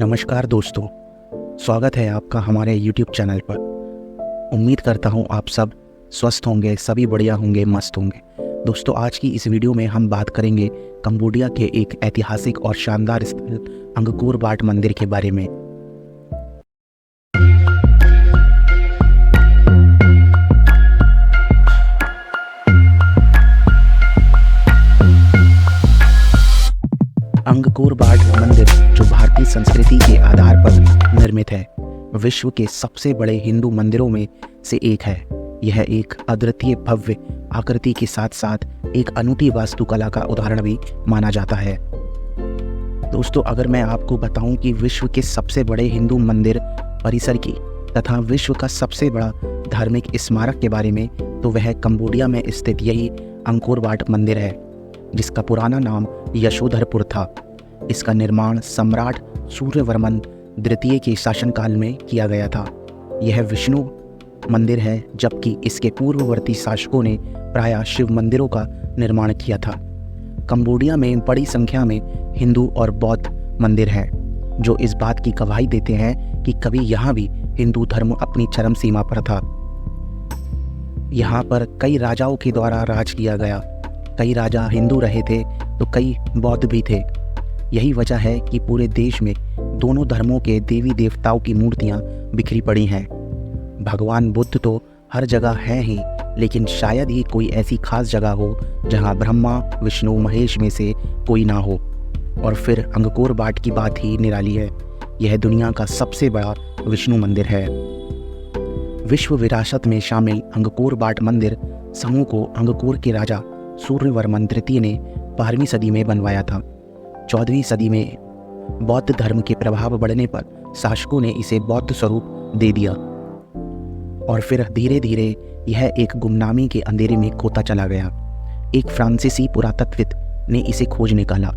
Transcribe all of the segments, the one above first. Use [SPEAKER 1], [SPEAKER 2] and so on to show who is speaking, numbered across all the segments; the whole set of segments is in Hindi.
[SPEAKER 1] नमस्कार दोस्तों, स्वागत है आपका हमारे YouTube चैनल पर। उम्मीद करता हूँ आप सब स्वस्थ होंगे, सभी बढ़िया होंगे, मस्त होंगे। दोस्तों, आज की इस वीडियो में हम बात करेंगे कंबोडिया के एक ऐतिहासिक और शानदार स्थल अंगकोर वाट मंदिर के बारे में। अंगकोर वाट मंदिर, जो भारतीय संस्कृति के आधार पर निर्मित है, विश्व के सबसे बड़े हिंदू मंदिरों में से एक है। यह एक अद्वितीय भव्य आकृति के साथ साथ एक अनूठी वास्तुकला का उदाहरण भी माना जाता है। दोस्तों, अगर मैं आपको बताऊं कि विश्व के सबसे बड़े हिंदू मंदिर परिसर की तथा विश्व का सबसे बड़ा धार्मिक स्मारक के बारे में, तो वह कंबोडिया में स्थित यही अंगकोर वाट मंदिर है, जिसका पुराना नाम यशोधरपुर था। इसका निर्माण सम्राट सूर्यवर्मन द्वितीय के शासनकाल में किया गया था। यह विष्णु मंदिर है, जबकि इसके पूर्ववर्ती शासकों ने प्रायः शिव मंदिरों का निर्माण किया था। कंबोडिया में बड़ी संख्या में हिंदू और बौद्ध मंदिर हैं, जो इस बात की गवाही देते हैं कि कभी यहाँ भी हिंदू धर्म अपनी चरम सीमा पर था। यहाँ पर कई राजाओं के द्वारा राज किया गया। कई राजा हिंदू रहे थे तो कई बौद्ध भी थे। यही वजह है कि पूरे देश में दोनों धर्मों के देवी देवताओं की मूर्तियां बिखरी पड़ी हैं। भगवान बुद्ध तो हर जगह हैं ही, लेकिन शायद ही कोई ऐसी खास जगह हो जहां ब्रह्मा विष्णु महेश में से कोई ना हो। और फिर अंगकोर वाट की बात ही निराली है। यह दुनिया का सबसे बड़ा विष्णु मंदिर है। विश्व विरासत में शामिल अंगकोर वाट मंदिर समूह को अंगकोर के राजा सूर्यवर्मन तृतीय ने 12वीं सदी में बनवाया था। 14वीं सदी में बौद्ध धर्म के प्रभाव बढ़ने पर शासकों ने इसे बौद्ध स्वरूप दे दिया और फिर धीरे धीरे यह एक गुमनामी के अंधेरे में खोता चला गया। एक फ्रांसीसी पुरातत्वविद ने इसे खोज निकाला।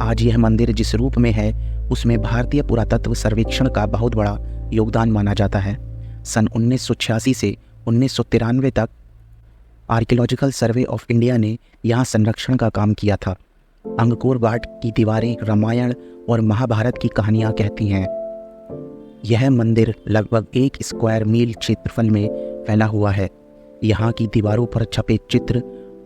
[SPEAKER 1] आज यह मंदिर जिस रूप में है, उसमें भारतीय पुरातत्व सर्वेक्षण का बहुत बड़ा योगदान माना जाता है। सन 1986 से 1993 तक आर्कियोलॉजिकल सर्वे ऑफ इंडिया ने यहाँ संरक्षण का काम किया था। अंगकोर वाट की दीवारें रामायण और महाभारत की कहानियाँ कहती हैं। यह मंदिर लगभग 1 स्क्वायर मील क्षेत्रफल में फैला हुआ है। यहाँ की दीवारों पर छपे चित्र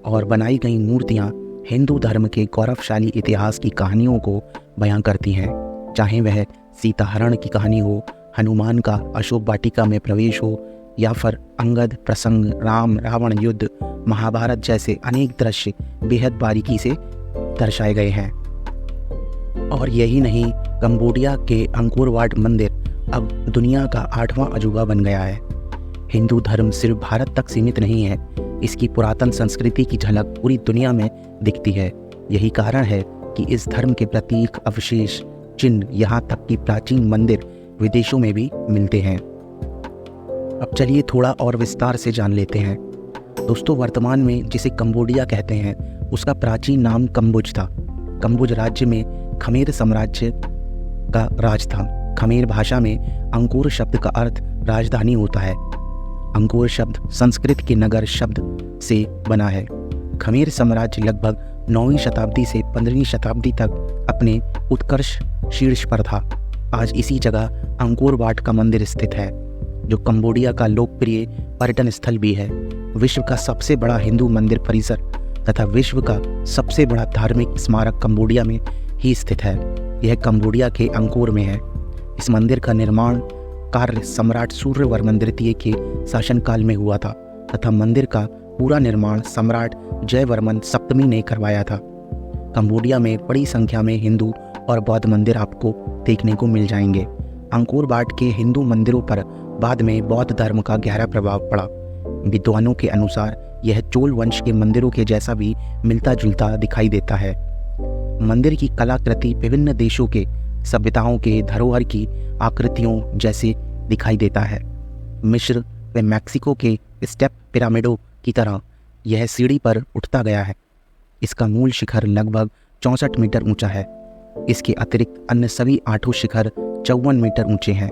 [SPEAKER 1] और बनाई गई मूर्तियाँ हिंदू धर्म के गौरवशाली इतिहास की कहानियों को बयां करती हैं। चाहे वह सीताहरण की कहानी हो, हनुमान का अशोक वाटिका में प्रवेश हो, या फिर अंगद प्रसंग, राम रावण युद्ध, महाभारत जैसे अनेक दृश्य बेहद बारीकी से दर्शाए गए हैं। और यही नहीं, कंबोडिया के अंगकोर वाट मंदिर अब दुनिया का 8वां अजूबा बन गया है। हिंदू धर्म सिर्फ भारत तक सीमित नहीं है, इसकी पुरातन संस्कृति की झलक पूरी दुनिया में दिखती है। यही कारण है कि इस धर्म के प्रतीक, अवशेष, चिन्ह, यहाँ तक कि प्राचीन मंदिर विदेशों में भी मिलते हैं। अब चलिए थोड़ा और विस्तार से जान लेते हैं। दोस्तों, वर्तमान में जिसे कंबोडिया कहते हैं, उसका प्राचीन नाम कंबुज था। कंबुज राज्य में खमेर साम्राज्य का राज था। खमेर भाषा में अंकोर शब्द का अर्थ राजधानी होता है। अंकोर शब्द संस्कृत के नगर शब्द से बना है। खमेर साम्राज्य लगभग 9वीं शताब्दी से 15वीं शताब्दी तक अपने उत्कर्ष शीर्ष पर था। आज इसी जगह अंगकोर वाट का मंदिर स्थित है, जो कंबोडिया का लोकप्रिय पर्यटन स्थल भी है। विश्व का सबसे बड़ा हिंदू मंदिर परिसर तथा विश्व का सबसे बड़ा धार्मिक स्मारक कंबोडिया में ही स्थित है। यह कंबोडिया के अंकोर में है। इस मंदिर का निर्माण कार्य सम्राट सूर्यवर्मन द्वितीय के शासनकाल में हुआ था तथा मंदिर का पूरा निर्माण सम्राट जयवर्मन सप्तमी ने करवाया था। कंबोडिया में बड़ी संख्या में हिंदू और बौद्ध मंदिर आपको देखने को मिल जाएंगे। अंगकोर वाट के हिंदू मंदिरों पर बाद में बौद्ध धर्म का गहरा प्रभाव पड़ा। विद्वानों के अनुसार यह चोल वंश के मंदिरों के जैसा भी मिलता जुलता दिखाई देता है। मंदिर की कलाकृति विभिन्न देशों के सभ्यताओं के धरोहर की आकृतियों जैसे दिखाई देता है। मिस्र व मैक्सिको के स्टेप पिरामिडों की तरह यह सीढ़ी पर उठता गया है। इसका मूल शिखर लगभग 64 मीटर ऊंचा है। इसके अतिरिक्त अन्य सभी 8 शिखर 54 मीटर ऊंचे हैं।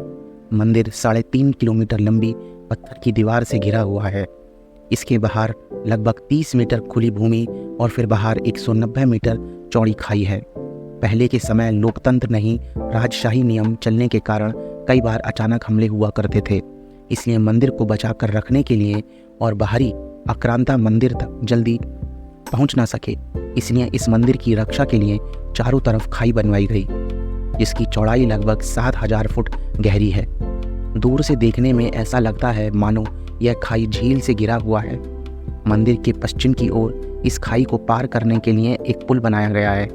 [SPEAKER 1] मंदिर 3.5 किलोमीटर लंबी पत्थर की दीवार से घिरा हुआ है। इसके बाहर लगभग 30 मीटर खुली भूमि और फिर बाहर 190 मीटर चौड़ी खाई है। पहले के समय लोकतंत्र नहीं राजशाही नियम चलने के कारण कई बार अचानक हमले हुआ करते थे, इसलिए मंदिर को बचाकर रखने के लिए और बाहरी आक्रांता मंदिर तक जल्दी पहुंच ना सके, इसलिए इस मंदिर की रक्षा के लिए चारों तरफ खाई बनवाई गई, जिसकी चौड़ाई लगभग 7000 फुट गहरी है। दूर से देखने में ऐसा लगता है मानो यह खाई झील से घिरा हुआ है। मंदिर के पश्चिम की ओर इस खाई को पार करने के लिए एक पुल बनाया गया है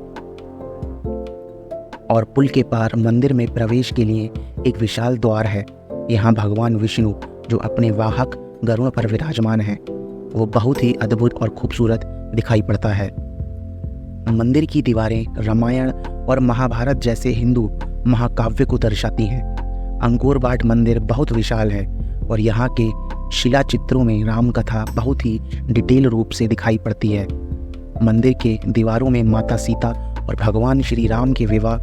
[SPEAKER 1] और पुल के पार मंदिर में प्रवेश के लिए एक विशाल द्वार है। यहाँ भगवान विष्णु जो अपने वाहक गरुड़ पर विराजमान है, वो बहुत ही अद्भुत और खूबसूरत दिखाई पड़ता है। मंदिर की दीवारें रामायण और महाभारत जैसे हिंदू महाकाव्य को दर्शाती हैं। अंकोर वाट मंदिर बहुत विशाल है और यहाँ के शिला चित्रों में राम कथा बहुत ही डिटेल रूप से दिखाई पड़ती है। मंदिर के दीवारों में माता सीता और भगवान श्री राम के विवाह,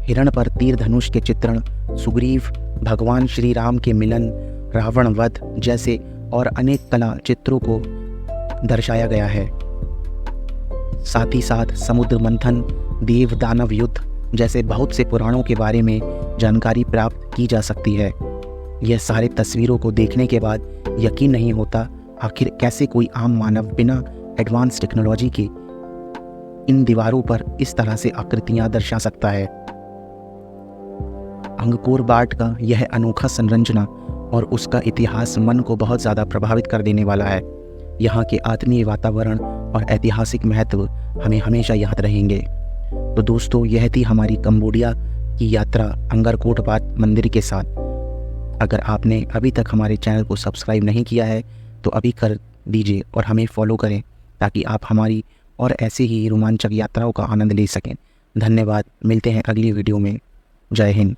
[SPEAKER 1] हिरण पर तीर धनुष के चित्रण, सुग्रीव भगवान श्री राम के मिलन, रावण वध जैसे और अनेक कला चित्रों को दर्शाया गया है। साथ ही साथ समुद्र मंथन, देव दानव युद्ध जैसे बहुत से पुराणों के बारे में जानकारी प्राप्त की जा सकती है। यह सारे तस्वीरों को देखने के बाद यकीन नहीं होता आखिर कैसे कोई आम मानव बिना एडवांस टेक्नोलॉजी के इन दीवारों पर इस तरह से आकृतियां दर्शा सकता है। अंगकोर वाट का यह अनोखा संरचना और उसका इतिहास मन को बहुत ज़्यादा प्रभावित कर देने वाला है। यहाँ के आत्मीय वातावरण और ऐतिहासिक महत्व हमें हमेशा याद रहेंगे। तो दोस्तों, यह थी हमारी कंबोडिया की यात्रा अंगरकोट वाट मंदिर के साथ। अगर आपने अभी तक हमारे चैनल को सब्सक्राइब नहीं किया है तो अभी कर दीजिए और हमें फॉलो करें ताकि आप हमारी और ऐसे ही रोमांचक यात्राओं का आनंद ले सकें। धन्यवाद। मिलते हैं अगली वीडियो में। जय हिंद।